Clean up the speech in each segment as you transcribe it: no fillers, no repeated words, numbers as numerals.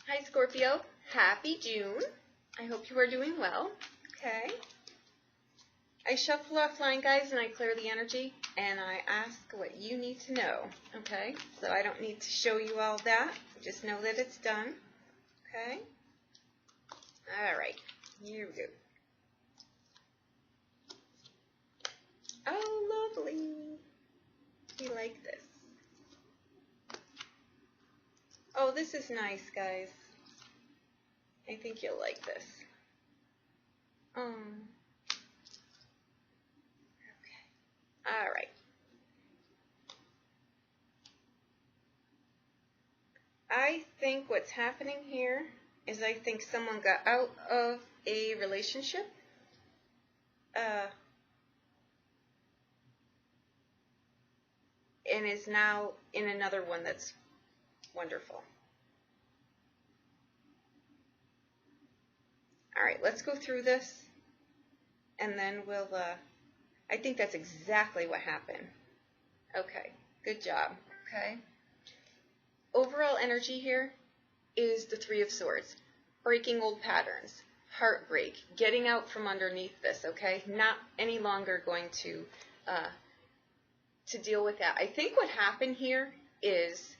Hi Scorpio, happy June. I hope you are doing well. Okay. I shuffle offline, guys, and I clear the energy, and I ask what you need to know. Okay? So I don't need to show you all that. Just know that it's done. Okay? All right. Here we go. Oh, lovely. We like this. Oh, this is nice, guys. I think you'll like this. Okay. All right. I think what's happening here is I think someone got out of a relationship. And is now in another one that's wonderful. All right, let's go through this, and then we'll, I think that's exactly what happened. Okay, good job, okay? Overall energy here is the Three of Swords, breaking old patterns, heartbreak, getting out from underneath this, okay? Not any longer going to deal with that. I think what happened here is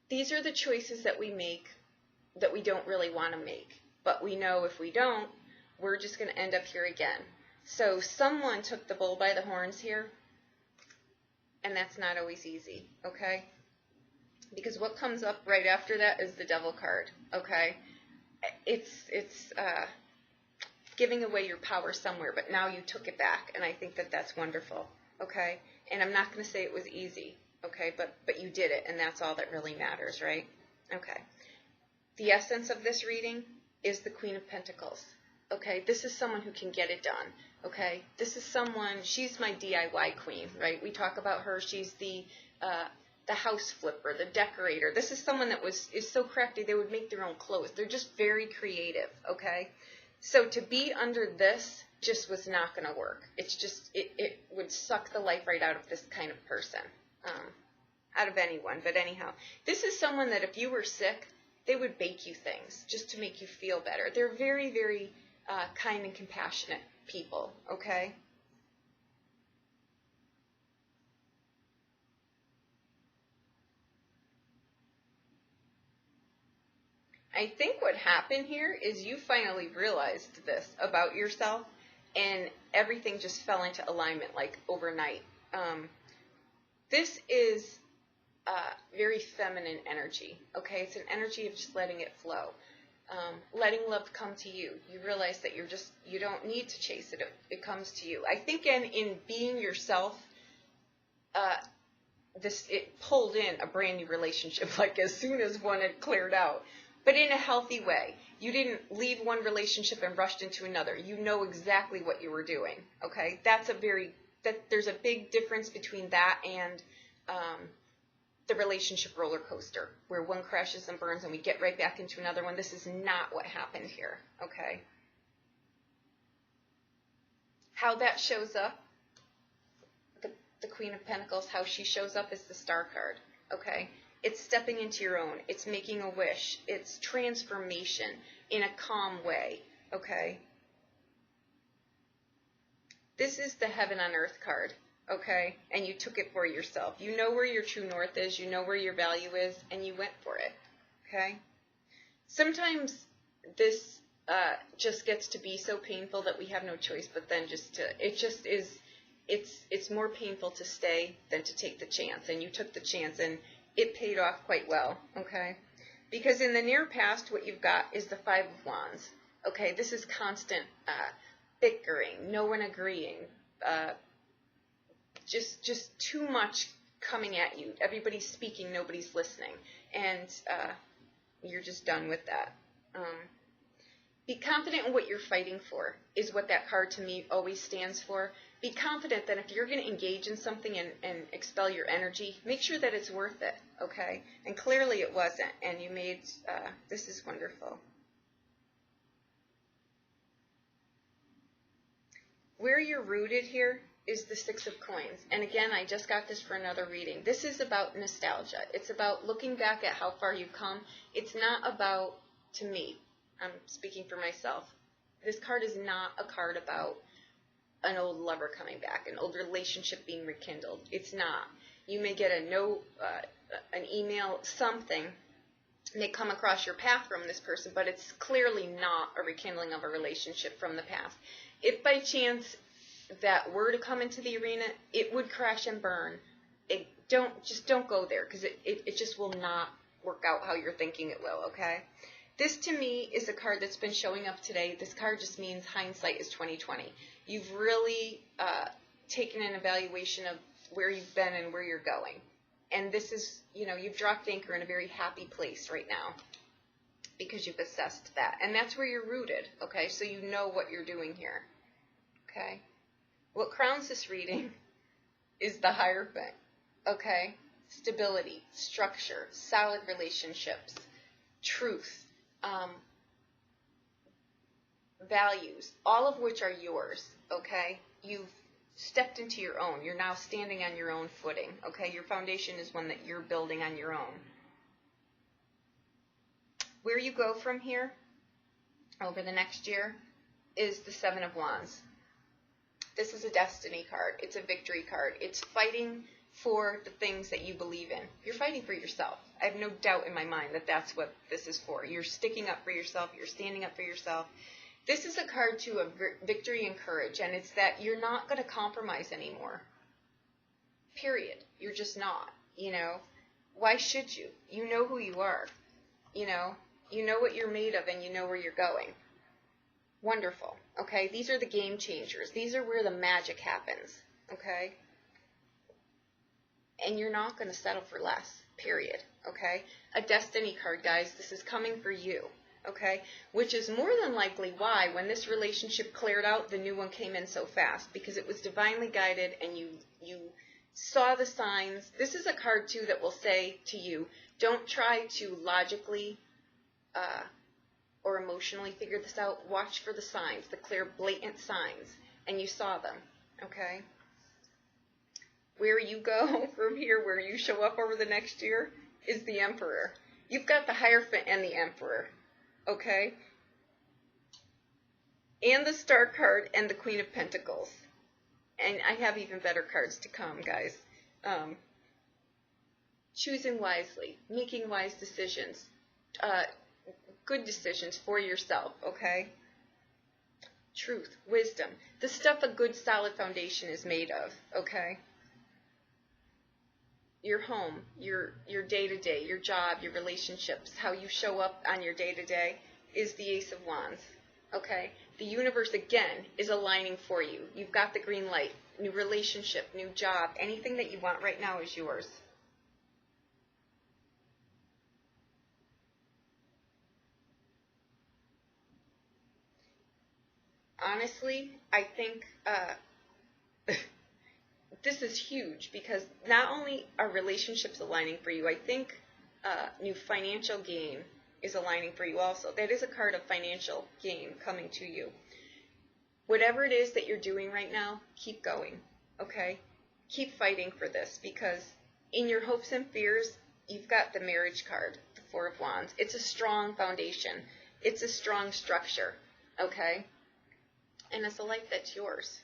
these are the choices that we make that we don't really want to make, but we know if we don't, we're just going to end up here again. So someone took the bull by the horns here, and that's not always easy, okay? Because what comes up right after that is the Devil card, okay? It's giving away your power somewhere, but now you took it back, and I think that that's wonderful, okay? And I'm not going to say it was easy, okay, but you did it, and that's all that really matters, right? Okay. The essence of this reading is the Queen of Pentacles, okay? This is someone who can get it done, okay? This is someone, she's my DIY queen, right? We talk about her, she's the house flipper, the decorator. This is someone that is so crafty, they would make their own clothes. They're just very creative, okay? So to be under this just was not going to work. It's just, it would suck the life right out of this kind of person, out of anyone. But anyhow, this is someone that if you were sick, they would bake you things just to make you feel better. They're very, very kind and compassionate people, okay? I think what happened here is you finally realized this about yourself, and everything just fell into alignment like overnight. This is very feminine energy, okay? It's an energy of just letting it flow. Letting love come to you. You realize that you don't need to chase it. It comes to you. I think in being yourself, it pulled in a brand new relationship, like as soon as one had cleared out, but in a healthy way. You didn't leave one relationship and rushed into another. You know exactly what you were doing, okay? There's a big difference between that and the relationship roller coaster, where one crashes and burns and we get right back into another one. This is not what happened here, okay? How that shows up, the Queen of Pentacles, how she shows up is the Star card, okay? It's stepping into your own. It's making a wish. It's transformation in a calm way, okay? This is the Heaven on Earth card, okay? And you took it for yourself. You know where your true north is. You know where your value is, and you went for it, okay? Sometimes this just gets to be so painful that we have no choice but then it's more painful to stay than to take the chance. And you took the chance, and it paid off quite well, okay? Because in the near past, what you've got is the Five of Wands, okay? This is constant bickering, no one agreeing, just too much coming at you. Everybody's speaking, nobody's listening, and you're just done with that. Be confident in what you're fighting for is what that card to me always stands for. Be confident that if you're going to engage in something and expel your energy, make sure that it's worth it, okay? And clearly it wasn't, and you made, this is wonderful. Where you're rooted here is the Six of Coins. And again, I just got this for another reading. This is about nostalgia. It's about looking back at how far you've come. It's not about, to me, I'm speaking for myself, this card is not a card about an old lover coming back, an old relationship being rekindled. It's not. You may get a note, an email, something may come across your path from this person, but it's clearly not a rekindling of a relationship from the past. If by chance that were to come into the arena, it would crash and burn. Don't go there, because it just will not work out how you're thinking it will, okay? This to me is a card that's been showing up today. This card just means hindsight is 2020. You've really taken an evaluation of where you've been and where you're going. And this is, you've dropped anchor in a very happy place right now because you've assessed that. And that's where you're rooted, okay? So you know what you're doing here, okay? What crowns this reading is the Hierophant, okay? Stability, structure, solid relationships, truth, values, all of which are yours, okay? You've stepped into your own. You're now standing on your own footing, okay? Your foundation is one that you're building on your own. Where you go from here over the next year is the Seven of Wands. This is a destiny card. It's a victory card. It's fighting for the things that you believe in. You're fighting for yourself. I have no doubt in my mind that that's what this is for. You're sticking up for yourself. You're standing up for yourself. This is a card, too, of victory and courage, and it's that you're not going to compromise anymore. Period. You're just not, Why should you? You know who you are, You know what you're made of, and you know where you're going. Wonderful, okay? These are the game changers. These are where the magic happens, okay? And you're not going to settle for less, period, okay? A destiny card, guys. This is coming for you. Okay, which is more than likely why when this relationship cleared out, the new one came in so fast, because it was divinely guided and you saw the signs. This is a card, too, that will say to you, don't try to logically or emotionally figure this out. Watch for the signs, the clear, blatant signs, and you saw them, okay? Where you go from here, where you show up over the next year, is the Emperor. You've got the Hierophant and the Emperor. Okay, and the Star card and the Queen of Pentacles. And I have even better cards to come, guys. Choosing wisely, making wise decisions, good decisions for yourself, okay? Truth, wisdom, the stuff a good solid foundation is made of, okay? Your home, your day-to-day, your job, your relationships, how you show up on your day-to-day is the Ace of Wands, okay? The universe, again, is aligning for you. You've got the green light, new relationship, new job, anything that you want right now is yours. Honestly, I think this is huge, because not only are relationships aligning for you, I think new financial gain is aligning for you also. That is a card of financial gain coming to you. Whatever it is that you're doing right now, keep going, okay? Keep fighting for this, because in your hopes and fears, you've got the Marriage card, the Four of Wands. It's a strong foundation. It's a strong structure, okay? And it's a life that's yours.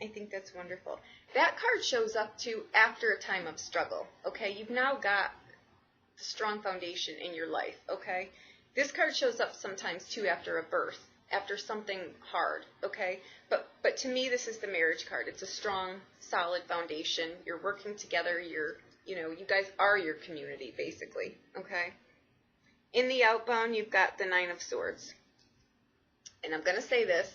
I think that's wonderful. That card shows up, too, after a time of struggle, okay? You've now got the strong foundation in your life, okay? This card shows up sometimes, too, after a birth, after something hard, okay? But to me, this is the Marriage card. It's a strong, solid foundation. You're working together. You guys are your community, basically, okay? In the outbound, you've got the Nine of Swords. And I'm going to say this.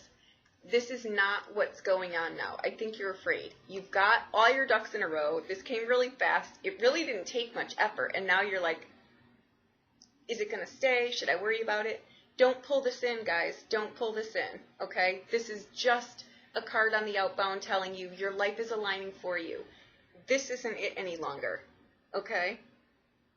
This is not what's going on now. I think you're afraid. You've got all your ducks in a row. This came really fast. It really didn't take much effort. And now you're like, is it going to stay? Should I worry about it? Don't pull this in, guys. Don't pull this in, okay? This is just a card on the outbound telling you your life is aligning for you. This isn't it any longer, okay?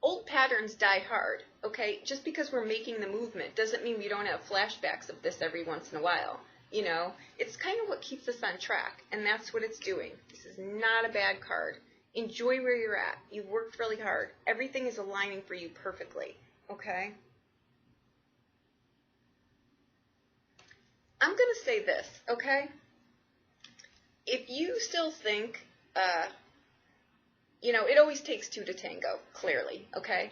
Old patterns die hard, okay? Just because we're making the movement doesn't mean we don't have flashbacks of this every once in a while. You know, it's kind of what keeps us on track, and that's what it's doing. This is not a bad card. Enjoy where you're at. You worked really hard. Everything is aligning for you perfectly, okay? I'm going to say this, okay? If you still think, you know, it always takes two to tango, clearly, okay?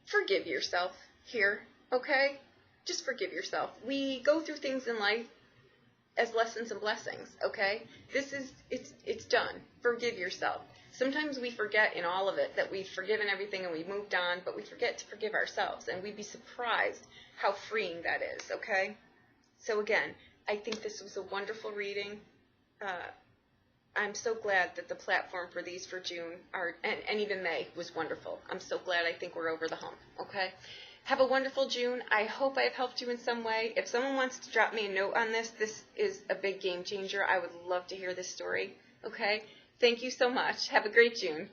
Forgive yourself here, okay? Just forgive yourself. We go through things in life as lessons and blessings, okay? It's done. Forgive yourself. Sometimes we forget in all of it that we've forgiven everything and we've moved on, but we forget to forgive ourselves, and we'd be surprised how freeing that is, okay? So again, I think this was a wonderful reading. I'm so glad that the platform for these for June and even May was wonderful. I'm so glad. I think we're over the hump, okay? Have a wonderful June. I hope I've helped you in some way. If someone wants to drop me a note on this, this is a big game changer. I would love to hear this story, okay? Thank you so much. Have a great June.